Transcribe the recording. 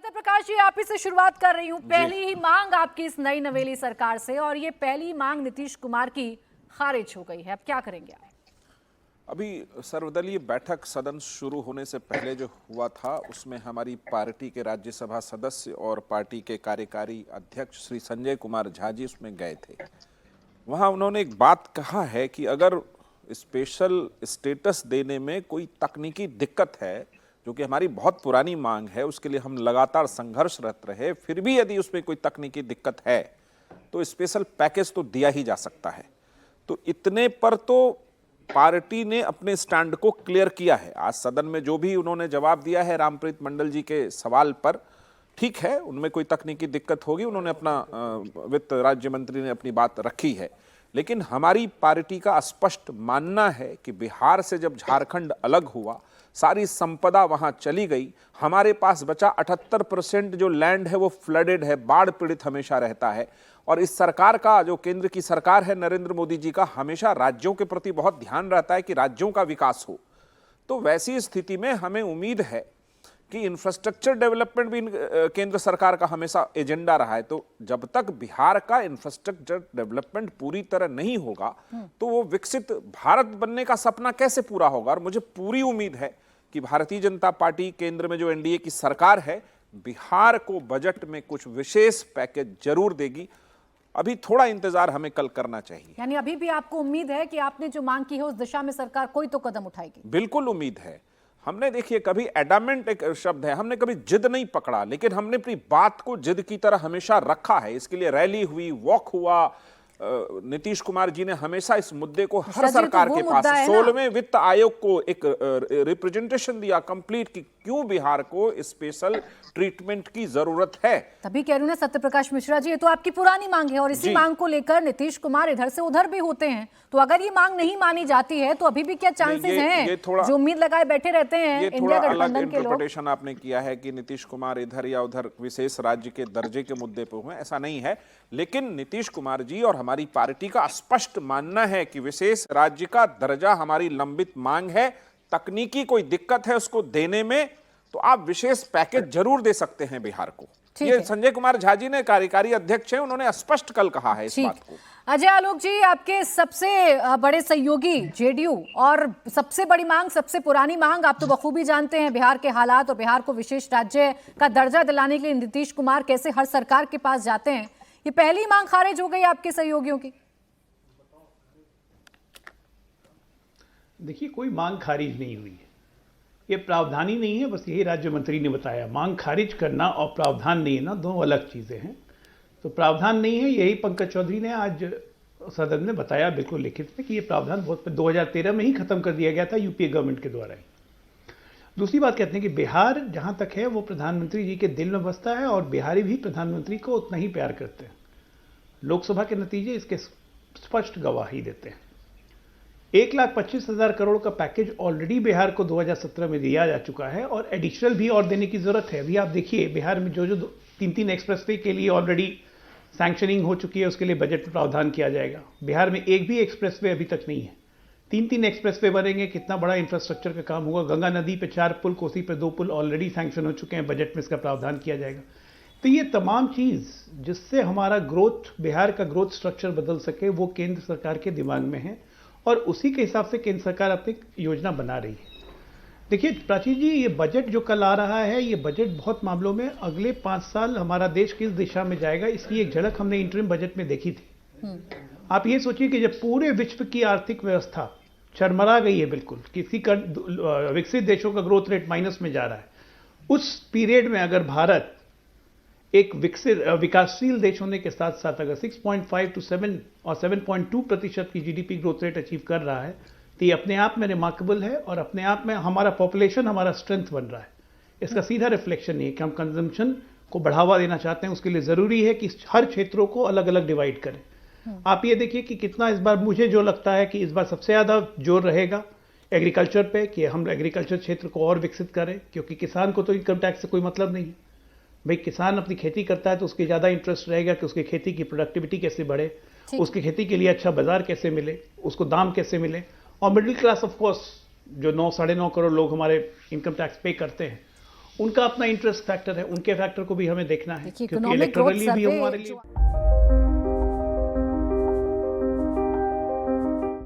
प्रकाश जी, आप ही से शुरुआत कर रही हूँ। पहली ही मांग आपकी इस नई नवेली सरकार से, और ये पहली मांग नीतीश कुमार की खारिज हो गई है। अब क्या करेंगे आप? अभी सर्वदलीय बैठक सदन शुरू होने से पहले जो हुआ था उसमें हमारी पार्टी के राज्यसभा सदस्य और पार्टी के कार्यकारी अध्यक्ष श्री संजय कुमार झा जी उसमें गए थे। वहां उन्होंने एक बात कहा है कि अगर स्पेशल स्टेटस देने में कोई तकनीकी दिक्कत है, जो कि हमारी बहुत पुरानी मांग है, उसके लिए हम लगातार संघर्षरत रहे, फिर भी यदि उसमें कोई तकनीकी दिक्कत है तो स्पेशल पैकेज तो दिया ही जा सकता है। तो इतने पर तो पार्टी ने अपने स्टैंड को क्लियर किया है। आज सदन में जो भी उन्होंने जवाब दिया है रामप्रीत मंडल जी के सवाल पर, ठीक है, उनमें कोई तकनीकी दिक्कत होगी, उन्होंने अपना वित्त राज्य मंत्री ने अपनी बात रखी है। लेकिन हमारी पार्टी का स्पष्ट मानना है कि बिहार से जब झारखंड अलग हुआ, सारी संपदा वहां चली गई, हमारे पास बचा 78% जो लैंड है वो फ्लडेड है, बाढ़ पीड़ित हमेशा रहता है। और इस सरकार का, जो केंद्र की सरकार है नरेंद्र मोदी जी का, हमेशा राज्यों के प्रति बहुत ध्यान रहता है कि राज्यों का विकास हो। तो वैसी स्थिति में हमें उम्मीद है कि इंफ्रास्ट्रक्चर डेवलपमेंट भी केंद्र सरकार का हमेशा एजेंडा रहा है। तो जब तक बिहार का इंफ्रास्ट्रक्चर डेवलपमेंट पूरी तरह नहीं होगा तो वो विकसित भारत बनने का सपना कैसे पूरा होगा। और मुझे पूरी उम्मीद है कि भारतीय जनता पार्टी केंद्र में जो एनडीए की सरकार है, बिहार को बजट में कुछ विशेष पैकेज जरूर देगी। अभी थोड़ा इंतजार हमें कल करना चाहिए। यानी अभी भी आपको उम्मीद है कि आपने जो मांग की है उस दिशा में सरकार कोई तो कदम उठाएगी? बिल्कुल उम्मीद है। हमने, देखिए, कभी एडामेंट एक शब्द है, हमने कभी जिद नहीं पकड़ा, लेकिन हमने अपनी बात को जिद की तरह हमेशा रखा है। इसके लिए रैली हुई, वॉक हुआ। नीतीश कुमार जी ने हमेशा इस मुद्दे को हर सरकार के पास 16वें वित्त आयोग को एक रिप्रेजेंटेशन दिया कंप्लीट कि क्यों बिहार को स्पेशल ट्रीटमेंट की जरूरत है। तभी कह रही हूं ना सत्य प्रकाश मिश्रा जी, ये तो आपकी पुरानी मांग है और इसी मांग को लेकर नीतीश कुमार इधर से उधर भी होते हैं। तो अगर ये मांग नहीं मानी जाती है तो अभी भी क्या चांसेस हैं? जो उम्मीद लगाए बैठे रहते हैं इंडिया गठबंधन के लोग। इंटरप्रिटेशन आपने किया है कि नीतीश कुमार इधर या उधर विशेष राज्य के दर्जे के मुद्दे पर हुए, ऐसा नहीं है। लेकिन नीतीश कुमार जी और हमारी पार्टी का स्पष्ट मानना है कि विशेष राज्य का दर्जा हमारी लंबित मांग है। तकनीकी कोई दिक्कत है उसको देने में तो आप विशेष पैकेज जरूर दे सकते हैं बिहार को। ये संजय कुमार झा जी ने, कार्यकारी अध्यक्ष हैं, उन्होंने स्पष्ट कल कहा है इस बात को। अजय आलोक जी, आपके सबसे बड़े सहयोगी जेडीयू, और सबसे बड़ी मांग, सबसे पुरानी मांग, आप तो बखूबी जानते हैं बिहार के हालात और बिहार को विशेष राज्य का दर्जा दिलाने के लिए नीतीश कुमार कैसे हर सरकार के पास जाते हैं। ये पहली मांग खारिज हो गई आपके सहयोगियों की? देखिए, कोई मांग खारिज नहीं हुई है, ये प्रावधान ही नहीं है, बस यही राज्य मंत्री ने बताया। मांग खारिज करना और प्रावधान नहीं है ना, दो अलग चीज़ें हैं। तो प्रावधान नहीं है, यही पंकज चौधरी ने आज सदन में बताया बिल्कुल लिखित में कि ये प्रावधान 2013 में ही खत्म कर दिया गया था यूपीए गवर्नमेंट के द्वारा ही। दूसरी बात कहते हैं कि बिहार जहाँ तक है वो प्रधानमंत्री जी के दिल में बसता है और बिहारी भी प्रधानमंत्री को उतना ही प्यार करते हैं। लोकसभा के नतीजे इसके स्पष्ट गवाही देते हैं। 1,25,000 करोड़ का पैकेज ऑलरेडी बिहार को 2017 में दिया जा चुका है और एडिशनल भी और देने की जरूरत है। अभी आप देखिए, बिहार में जो 3 एक्सप्रेसवे के लिए ऑलरेडी सैंक्शनिंग हो चुकी है, उसके लिए बजट में प्रावधान किया जाएगा। बिहार में एक भी एक्सप्रेसवे अभी तक नहीं है। 3 एक्सप्रेसवे बनेंगे, कितना बड़ा इंफ्रास्ट्रक्चर का काम होगा। गंगा नदी पे 4 पुल, कोसी पे 2 पुल ऑलरेडी सैंक्शन हो चुके हैं, बजट में इसका प्रावधान किया जाएगा। तो ये तमाम चीज़ जिससे हमारा ग्रोथ, बिहार का ग्रोथ स्ट्रक्चर बदल सके, वो केंद्र सरकार के दिमाग में है और उसी के हिसाब से केंद्र सरकार अपनी योजना बना रही है। देखिए प्राची जी, ये बजट जो कल आ रहा है, ये बजट बहुत मामलों में अगले 5 साल हमारा देश किस दिशा में जाएगा, इसकी एक झलक हमने इंटरिम बजट में देखी थी। आप ये सोचिए कि जब पूरे विश्व की आर्थिक व्यवस्था चरमरा गई है, बिल्कुल किसी का विकसित देशों का ग्रोथ रेट माइनस में जा रहा है, उस पीरियड में अगर भारत एक विकासशील देश होने के साथ साथ अगर 6.5 to 7 और 7.2% की जीडीपी ग्रोथ रेट अचीव कर रहा है, तो ये अपने आप में रिमार्केबल है और अपने आप में हमारा पॉपुलेशन हमारा स्ट्रेंथ बन रहा है। इसका सीधा रिफ्लेक्शन ये है कि हम कंजम्पशन को बढ़ावा देना चाहते हैं। उसके लिए ज़रूरी है कि हर क्षेत्रों को अलग अलग डिवाइड करें। आप ये देखिए कि कितना इस बार, मुझे जो लगता है कि इस बार सबसे ज़्यादा जोर रहेगा एग्रीकल्चर पे, कि हम एग्रीकल्चर क्षेत्र को और विकसित करें, क्योंकि किसान को तो इनकम टैक्स से कोई मतलब नहीं है। भाई किसान अपनी खेती करता है तो उसके ज़्यादा इंटरेस्ट रहेगा कि उसकी खेती की प्रोडक्टिविटी कैसे बढ़े, उसकी खेती के लिए अच्छा बाजार कैसे मिले, उसको दाम कैसे मिले। और मिडिल क्लास ऑफ कोर्स जो 9 साढ़े 9 करोड़ लोग हमारे इनकम टैक्स पे करते हैं, उनका अपना इंटरेस्ट फैक्टर है, उनके फैक्टर को भी हमें देखना है, देखिए क्योंकि इकोनॉमिक ग्रोथ इलेक्टोरली भी सर्वे हमारे लिए